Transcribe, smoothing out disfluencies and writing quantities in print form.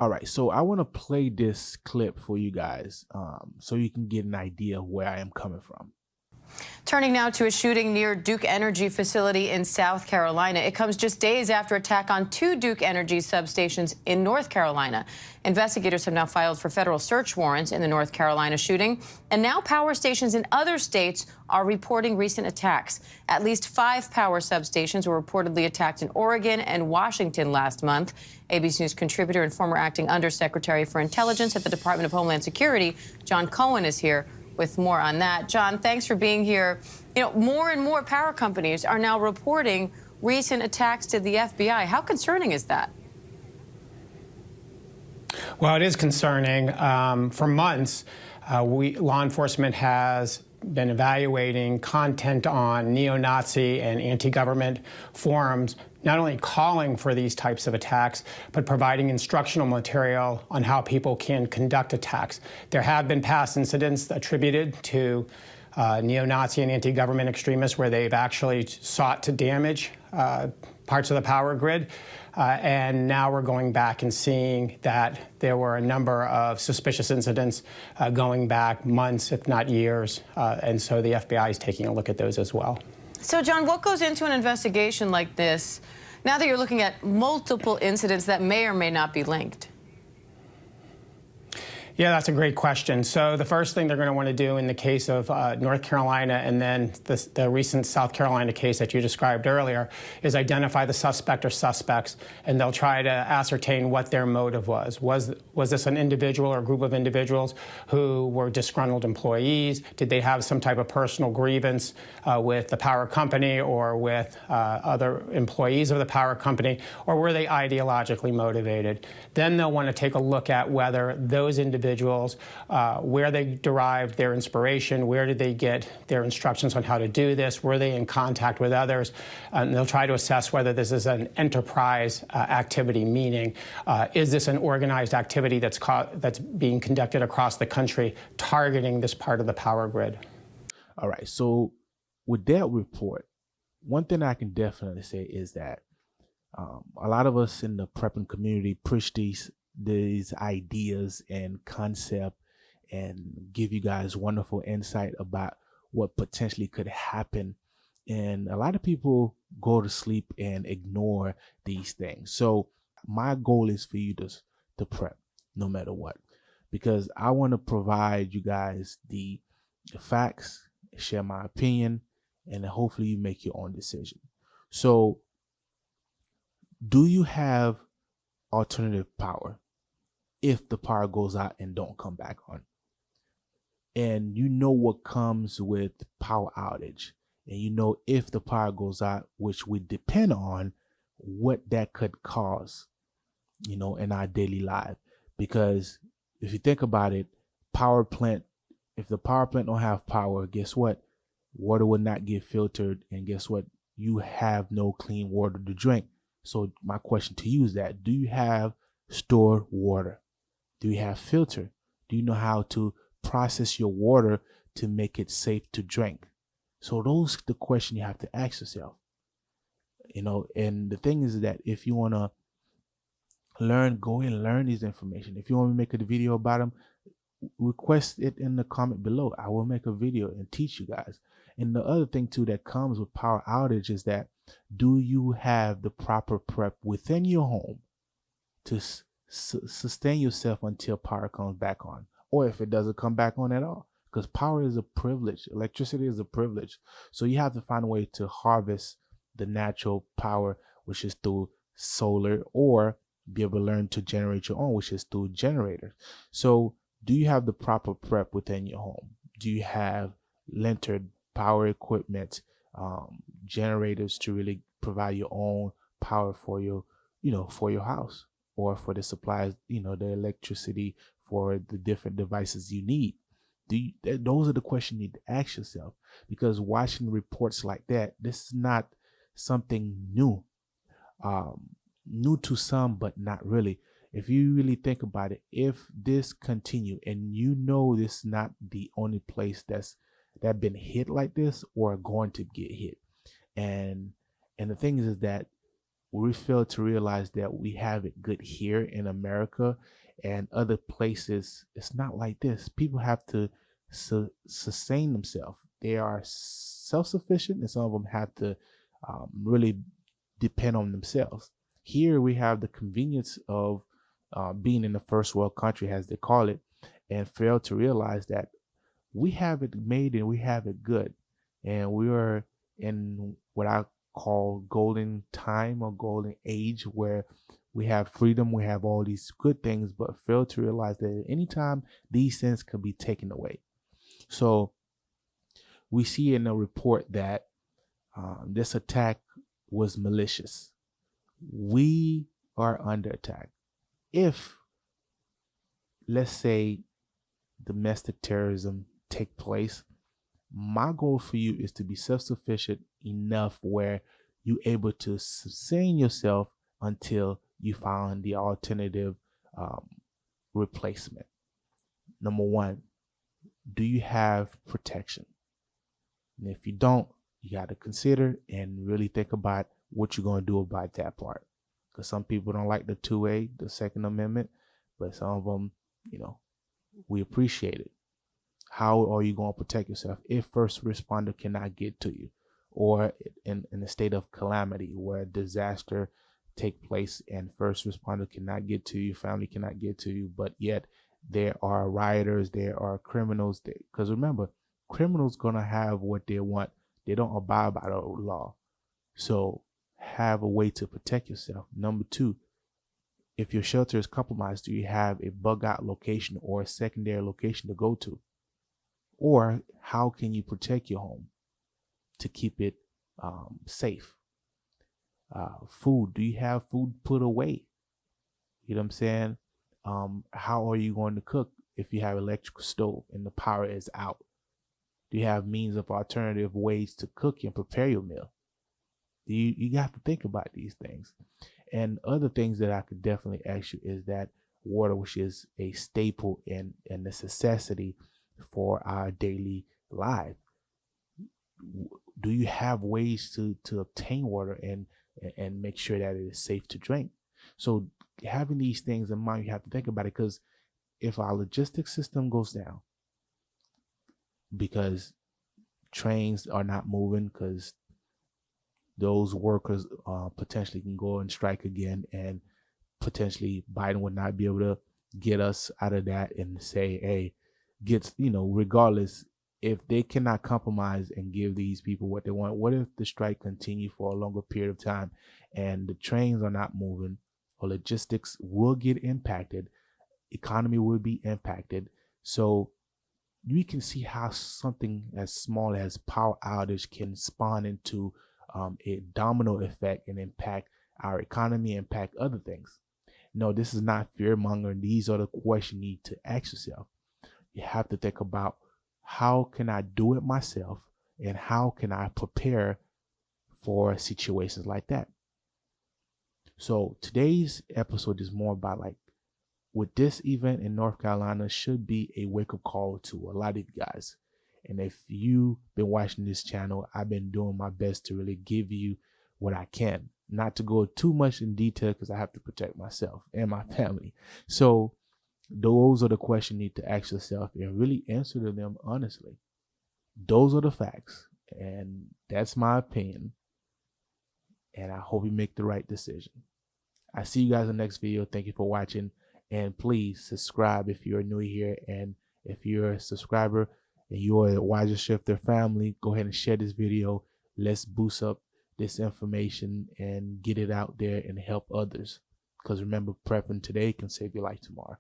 All right, so I want to play this clip for you guys so you can get an idea of where I am coming from. Turning now to a shooting near Duke Energy facility in South Carolina. It comes just days after attack on two Duke Energy substations in North Carolina. Investigators have now filed for federal search warrants in the North Carolina shooting, and now power stations in other states are reporting recent attacks. At least 5 power substations were reportedly attacked in Oregon and Washington last month. ABC News contributor and former acting undersecretary for intelligence at the Department of Homeland Security, John Cohen, is here with more on that. John, thanks for being here. You know, more and more power companies are now reporting recent attacks to the FBI. How concerning is that? Well, it is concerning. For months, law enforcement has been evaluating content on neo-Nazi and anti-government forums, not only calling for these types of attacks, but providing instructional material on how people can conduct attacks. There have been past incidents attributed to neo-Nazi and anti-government extremists where they've actually sought to damage parts of the power grid. And now we're going back and seeing that there were a number of suspicious incidents going back months, if not years. And so the FBI is taking a look at those as well. So, John, what goes into an investigation like this now that you're looking at multiple incidents that may or may not be linked? Yeah, that's a great question. So the first thing they're going to want to do in the case of North Carolina and then the recent South Carolina case that you described earlier is identify the suspect or suspects, and they'll try to ascertain what their motive was. Was this an individual or a group of individuals who were disgruntled employees? Did they have some type of personal grievance with the power company or with other employees of the power company, or were they ideologically motivated? Then they'll want to take a look at whether those individuals, where they derived their inspiration, where did they get their instructions on how to do this, were they in contact with others, and they'll try to assess whether this is an enterprise activity, meaning is this an organized activity that's being conducted across the country targeting this part of the power grid. All right, so with that report, one thing I can definitely say is that a lot of us in the prepping community push these ideas and concept and give you guys wonderful insight about what potentially could happen. And a lot of people go to sleep and ignore these things. So my goal is for you to prep no matter what, because I want to provide you guys the facts, share my opinion, and hopefully you make your own decision. So do you have alternative power if the power goes out and don't come back on? And you know what comes with power outage, and you know if the power goes out, which we depend on, what that could cause, you know, in our daily life. Because if you think about it, if the power plant don't have power, guess what? Water will not get filtered, and guess what? You have no clean water to drink. So my question to you is that, do you have stored water? Do you have filter? Do you know how to process your water to make it safe to drink? So those are the question you have to ask yourself. You know, and the thing is that if you want to learn, go and learn this information. If you want me to make a video about them, request it in the comment below. I will make a video and teach you guys. And the other thing too that comes with power outage is that, do you have the proper prep within your home to sustain yourself until power comes back on, or if it doesn't come back on at all? Because power is a privilege. Electricity is a privilege. So you have to find a way to harvest the natural power, which is through solar, or be able to learn to generate your own, which is through generators. So do you have the proper prep within your home? Do you have lintered power equipment, generators to really provide your own power for your, for your house, or for the supplies, the electricity for the different devices you need? Those are the questions you need to ask yourself, because watching reports like that, this is not something new. New to some, but not really. If you really think about it, if this continue, and this is not the only place that been hit like this or going to get hit, and the thing is that we fail to realize that we have it good here in America, and other places it's not like this. People have to sustain themselves. They are self-sufficient, and some of them have to really depend on themselves. Here we have the convenience of being in a first world country, as they call it, and fail to realize that we have it made and we have it good, and we are in what I call golden time or golden age, where we have freedom, we have all these good things, but fail to realize that at any time these things can be taken away. So we see in a report that this attack was malicious. We are under attack. If, let's say, domestic terrorism take place, my goal for you is to be self-sufficient enough where you're able to sustain yourself until you find the alternative replacement. Number one, do you have protection? And if you don't, you got to consider and really think about what you're going to do about that part. Because some people don't like the 2A, the Second Amendment, but some of them, we appreciate it. How are you going to protect yourself if first responder cannot get to you, or in a state of calamity where disaster take place and first responder cannot get to you, family cannot get to you, but yet there are rioters, there are criminals. Because remember, criminals going to have what they want. They don't abide by the law. So have a way to protect yourself. Number two, if your shelter is compromised, do you have a bug out location or a secondary location to go to? Or how can you protect your home to keep it safe? Food, do you have food put away? You know what I'm saying? How are you going to cook if you have electrical stove and the power is out? Do you have means of alternative ways to cook and prepare your meal? You have to think about these things. And other things that I could definitely ask you is that water, which is a staple and a necessity for our daily life. Do you have ways to obtain water and make sure that it is safe to drink? So having these things in mind, you have to think about it, because if our logistics system goes down because trains are not moving, because those workers potentially can go and strike again, and potentially Biden would not be able to get us out of that and say, hey, regardless, if they cannot compromise and give these people what they want, what if the strike continue for a longer period of time and the trains are not moving, or logistics will get impacted, economy will be impacted. So you can see how something as small as power outage can spawn into a domino effect and impact our economy, impact other things. No, this is not fear mongering. These are the questions you need to ask yourself. You have to think about, how can I do it myself, and how can I prepare for situations like that? So today's episode is more about, like, with this event in North Carolina should be a wake-up call to a lot of you guys. And if you've been watching this channel, I've been doing my best to really give you what I can, not to go too much in detail because I have to protect myself and my family. So those are the questions you need to ask yourself and really answer to them honestly. Those are the facts, and that's my opinion. And I hope you make the right decision. I see you guys in the next video. Thank you for watching, and please subscribe if you're new here. And if you're a subscriber and you're a Wisershifter family, go ahead and share this video. Let's boost up this information and get it out there and help others. Because remember, prepping today can save your life tomorrow.